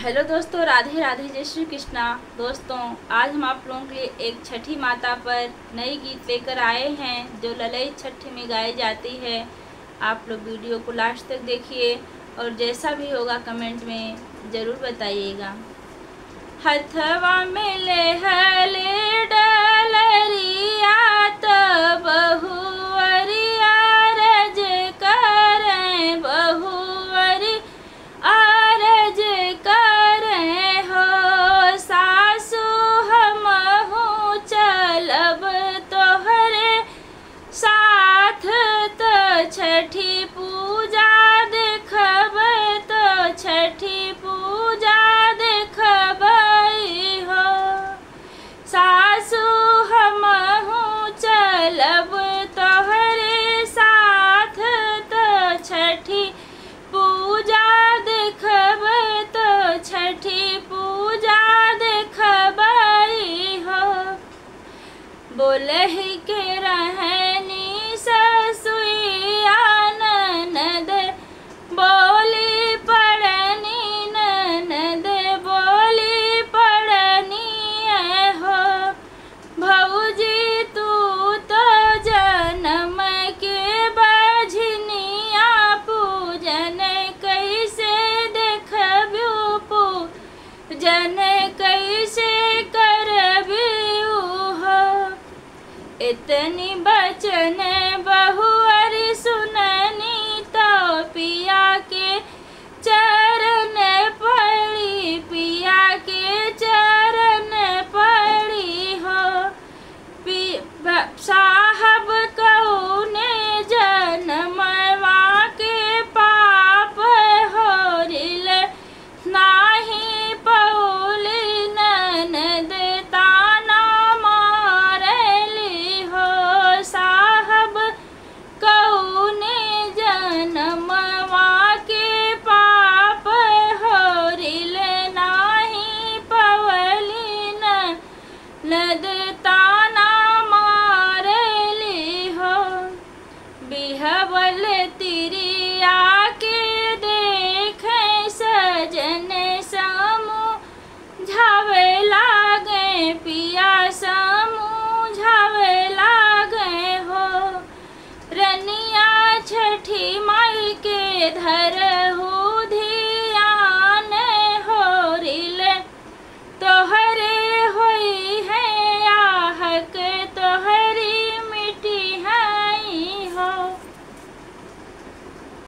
Hello दोस्तों, राधे राधे, जय श्री कृष्णा। दोस्तों, आज हम आप लोगों के लिए एक छठी माता पर नई गीत लेकर आए हैं जो ललित छठी में गाई जाती है। आप लोग वीडियो को लास्ट तक देखिए और जैसा भी होगा कमेंट में ज़रूर बताइएगा। हथवा में ले डलरिया तो बहुअरिया रज करें, बहुअरि आरज करें हो। सासु हमहु चलब तोहरे साथ, तो छठी पूजा देखब, तो छठी पूजा देखब हो। सासु हमहु चलब तोहरे साथ, तो छठी पूजा देखब, तो छठी पूजा देखब हो। बोलहि के रहनी ससुइया ननद, बोली पड़नी ननद, बोली पड़नी हो। भौजी तू तो जन्म के बझनिया, पूजन कैसे देखबू, पूजन कैसे करबू हो। इतनी बचन बहुअरि सुननी, तो पिया के चरण पड़ी, पिया के चरण पड़ी हो। साहब कौने जन्मवा के पाप होरिल, नाही पौली ननद ताना मारली हो। साहब कौने जन्मवा के पाप होरिल, नाही पवली ननद ताना मारली हो। बिहवल तिरिया के देखे सजन समझावे लागे, पिया समझावे लागे हो। रनिया छठी माई के धर